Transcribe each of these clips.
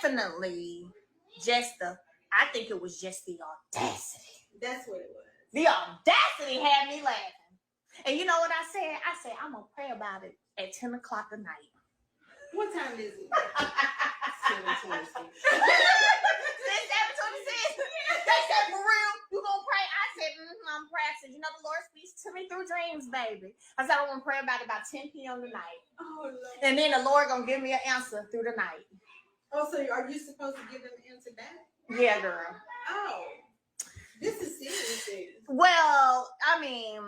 definitely just I think it was just the audacity. That's what it was. The audacity had me laughing. And you know what I said? I said, I'm going to pray about it at 10 o'clock at night. What time is it? 7:26. 7:26. They said, for real, you going to pray? I said, I'm praying. I said, you know, the Lord speaks to me through dreams, baby. I said, I'm going to pray about it about 10 p.m. tonight. Oh, Lord. And then the Lord going to give me an answer through the night. Oh, so are you supposed to give them an answer back? Yeah, girl. Oh. This is serious. Well, I mean,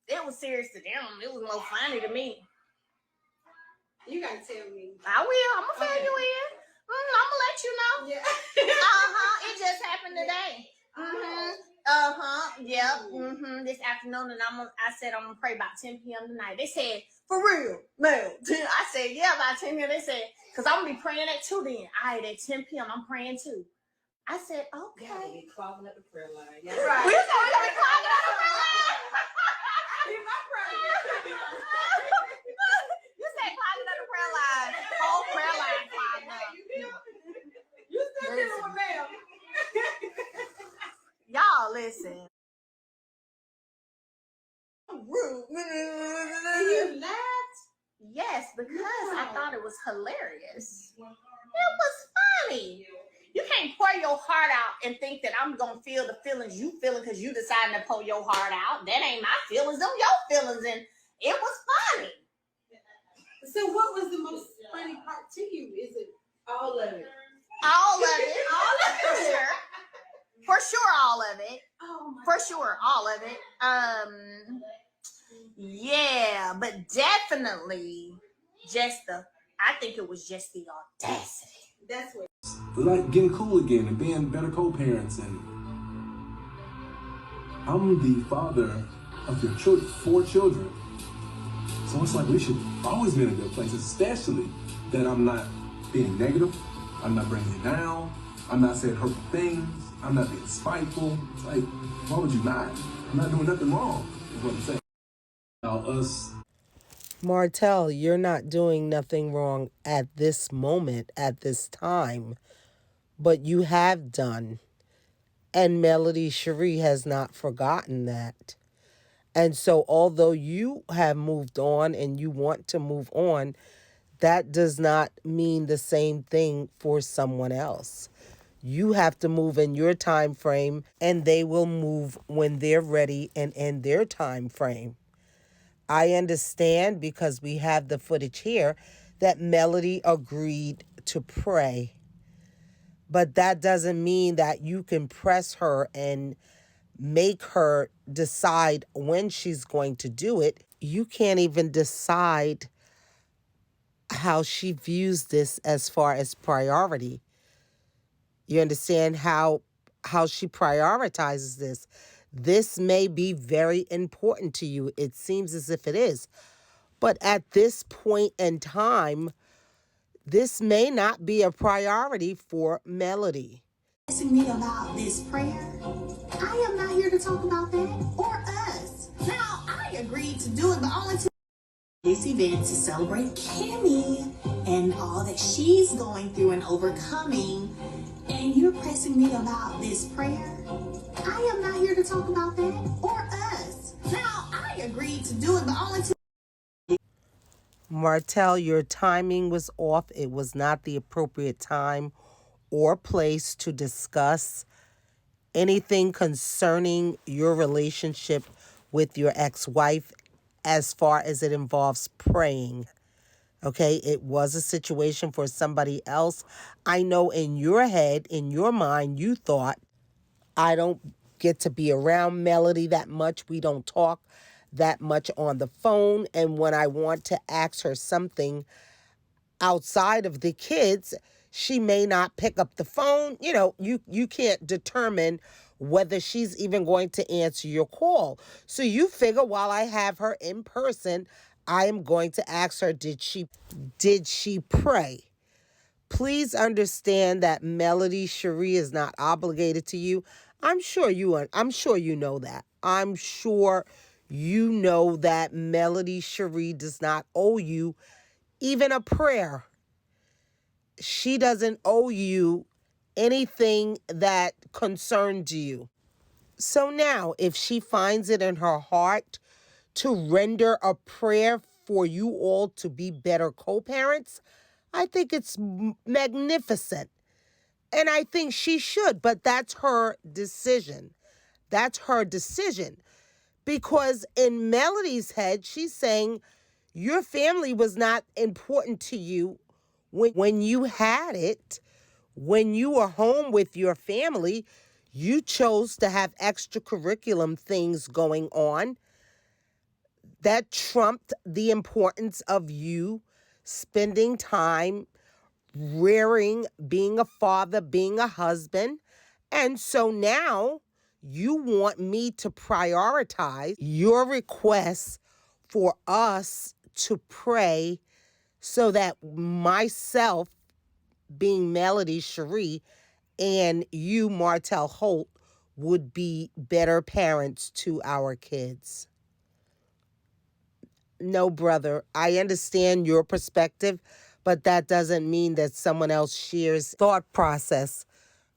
it was serious to them. It was more funny to me. You gotta tell me. I will. I'm gonna fill you in. I'm gonna let you know. Yeah. It just happened today. Yep. This afternoon, and I said I'm gonna pray about 10 p.m. tonight. They said, for real, man. I said, yeah, about 10 p.m. They said, cause I'm gonna be praying at 2 then. All right, at 10 p.m. I'm praying too. I said, okay. Y'all gonna be clogging up the prayer line. Yeah. Right. We're gonna be clogging up the prayer line. You said clogging up the prayer line. Whole prayer line clogged up. You still dealing with them. Y'all listen. You laughed? Yes, because I thought it was hilarious. It was funny. You can't pour your heart out and think that I'm going to feel the feelings you feeling because you decided to pour your heart out. That ain't my feelings. Them your feelings. And it was funny. So what was the most funny part to you? Is it all of it? All of it. All of it. For sure. For sure, all of it. Oh my For sure, all of it. Yeah, but definitely just I think it was just the audacity. That's what. Like getting cool again and being better co-parents, and I'm the father of your children, 4 children. So it's like we should always be in a good place, especially that I'm not being negative, I'm not bringing you down, I'm not saying hurtful things, I'm not being spiteful. It's like, why would you not? I'm not doing nothing wrong, is what I'm saying. Now us. Martel, you're not doing nothing wrong at this moment, at this time, but you have done. And Melody Shari has not forgotten that. And so although you have moved on and you want to move on, that does not mean the same thing for someone else. You have to move in your time frame, and they will move when they're ready and in their time frame. I understand, because we have the footage here, that Melody agreed to pray. But that doesn't mean that you can press her and make her decide when she's going to do it. You can't even decide how she views this as far as priority. You understand how she prioritizes this. This may be very important to you. It seems as if it is. But at this point in time, this may not be a priority for Melody. Asking me about this prayer, I am not here to talk about that or us. Now, I agreed to do it, but only to this event to celebrate Kimmy and all that she's going through and overcoming. And you're pressing me about this prayer. I am not here to talk about that or us. Now, I agreed to do it, but only to... Martel, your timing was off. It was not the appropriate time or place to discuss anything concerning your relationship with your ex-wife as far as it involves praying. Okay, it was a situation for somebody else. I know in your head, in your mind, you thought, I don't get to be around Melody that much. We don't talk that much on the phone. And when I want to ask her something outside of the kids, she may not pick up the phone. You know, you can't determine whether she's even going to answer your call. So you figure while I have her in person, I am going to ask her, did she pray? Please understand that Melody Shari is not obligated to you. I'm sure you know that. I'm sure you know that Melody Shari does not owe you even a prayer. she doesn't owe you anything that concerns you. So now, if she finds it in her heart to render a prayer for you all to be better co-parents, I think it's magnificent. And I think she should, but that's her decision. That's her decision. Because in Melody's head, she's saying your family was not important to you when you had it. When you were home with your family, you chose to have extracurriculum things going on that trumped the importance of you spending time rearing, being a father, being a husband. And so now you want me to prioritize your request for us to pray so that myself, being Melody Shari, and you, Martel Holt, would be better parents to our kids. No, brother, I understand your perspective, but that doesn't mean that someone else shares thought process.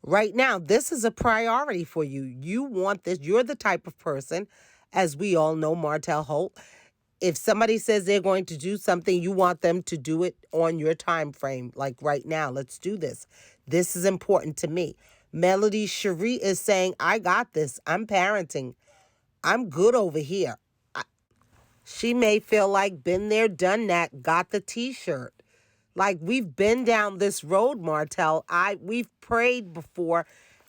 Right now, this is a priority for you. You want this. You're the type of person, as we all know, Martel Holt. If somebody says they're going to do something, you want them to do it on your time frame. Like right now, let's do this. This is important to me. Melody Shari is saying, I got this. I'm parenting. I'm good over here. She may feel like been there, done that, got the t-shirt. Like we've been down this road, Martel. We've prayed before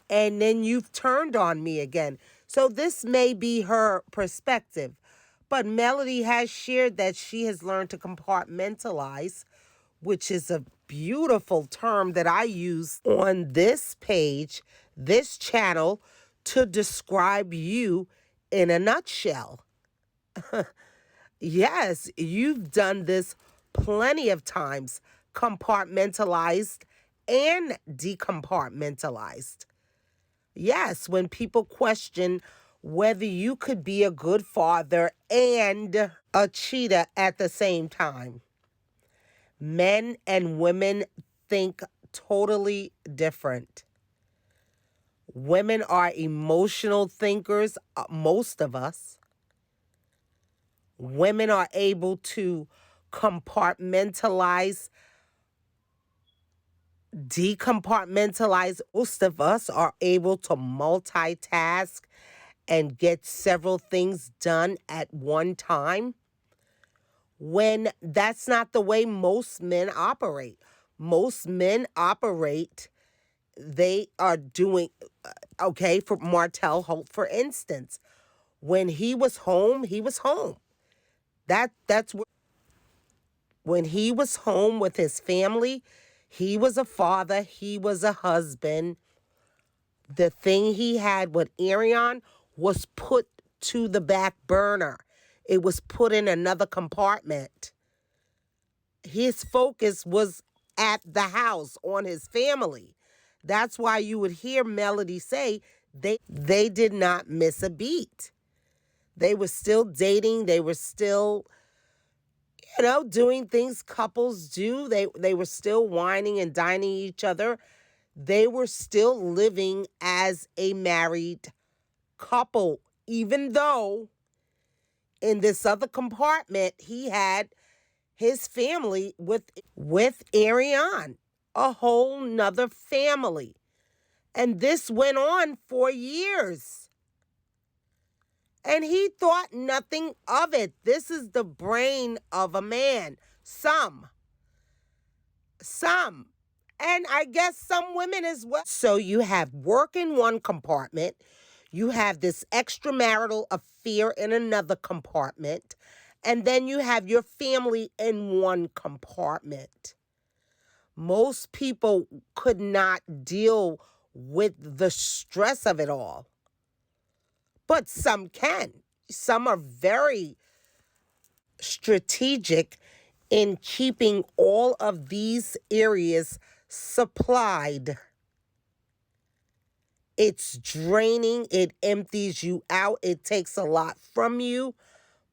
and then you've turned on me again. So this may be her perspective. But Melody has shared that she has learned to compartmentalize, which is a beautiful term that I use on this page, this channel, to describe you in a nutshell. Yes, you've done this plenty of times, compartmentalized and decompartmentalized. Yes, when people question whether you could be a good father and a cheater at the same time. Men and women think totally different. Women are emotional thinkers, most of us. Women are able to compartmentalize, decompartmentalize. Most of us are able to multitask and get several things done at one time, when that's not the way most men operate. Most men operate, they are doing, okay, for Martel Holt, for instance, when he was home, he was home. That's when he was home with his family, he was a father, he was a husband. The thing he had with Ariane was put to the back burner. It was put in another compartment. His focus was at the house, on his family. That's why you would hear Melody say they did not miss a beat. They were still dating. They were still, doing things couples do. They were still whining and dining each other. They were still living as a married couple, even though in this other compartment he had his family with Ariane, a whole nother family. And this went on for years. And he thought nothing of it. This is the brain of a man. Some. And I guess some women as well. So you have work in one compartment. You have this extramarital affair in another compartment. And then you have your family in one compartment. Most people could not deal with the stress of it all. But some can. Some are very strategic in keeping all of these areas supplied. It's draining. It empties you out. It takes a lot from you.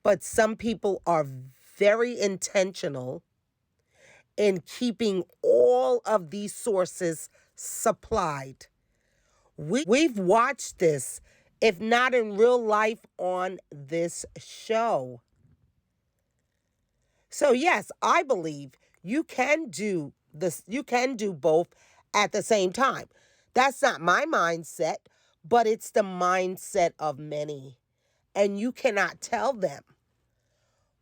But some people are very intentional in keeping all of these sources supplied. We've watched this, if not in real life, on this show. So yes, I believe you can do this, you can do both at the same time. That's not my mindset, but it's the mindset of many. And you cannot tell them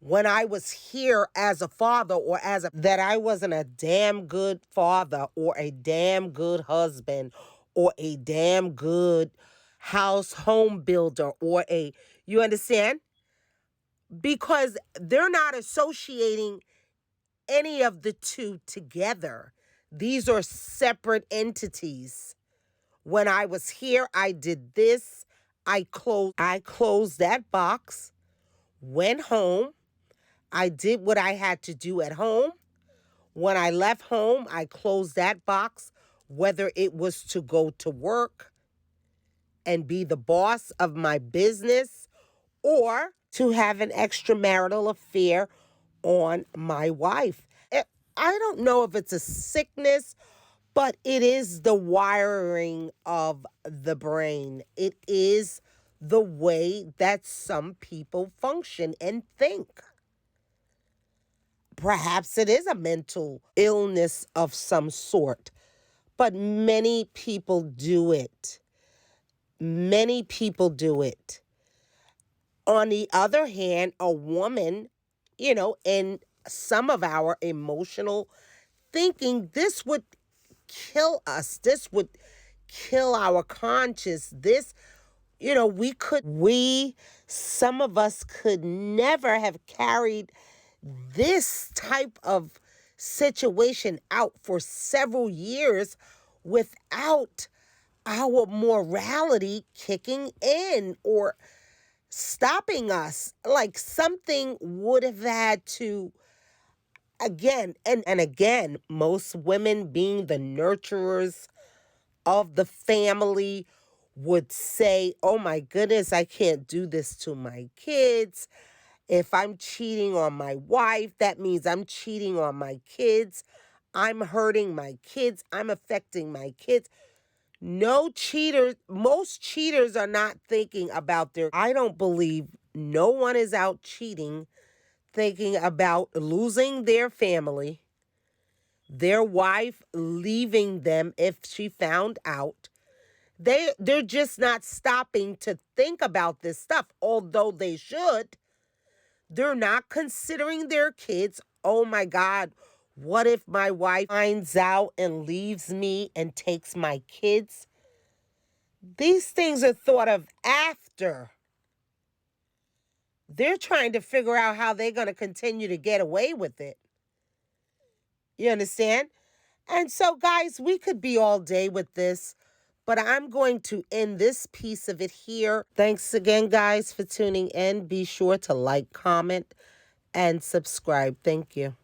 when I was here as a father or that I wasn't a damn good father or a damn good husband or a damn good home builder you understand? Because they're not associating any of the two together. These are separate entities. When I was here, I did this. I closed that box, went home. I did what I had to do at home. When I left home, I closed that box, whether it was to go to work and be the boss of my business or to have an extramarital affair on my wife. I don't know if it's a sickness, but it is the wiring of the brain. It is the way that some people function and think. Perhaps it is a mental illness of some sort, but many people do it. Many people do it. On the other hand, a woman, in some of our emotional thinking, this would kill us. This would kill our conscience. Some of us could never have carried this type of situation out for several years without our morality kicking in or stopping us. Like something would have had to, again, and again, most women being the nurturers of the family would say, oh my goodness, I can't do this to my kids. If I'm cheating on my wife, that means I'm cheating on my kids. I'm hurting my kids. I'm affecting my kids. Most cheaters are not thinking about I don't believe no one is out cheating, thinking about losing their family, their wife leaving them if she found out. They're just not stopping to think about this stuff, although they should. They're not considering their kids. Oh my God, what if my wife finds out and leaves me and takes my kids? These things are thought of after. They're trying to figure out how they're going to continue to get away with it. You understand? And so, guys, we could be all day with this, but I'm going to end this piece of it here. Thanks again, guys, for tuning in. Be sure to like, comment, and subscribe. Thank you.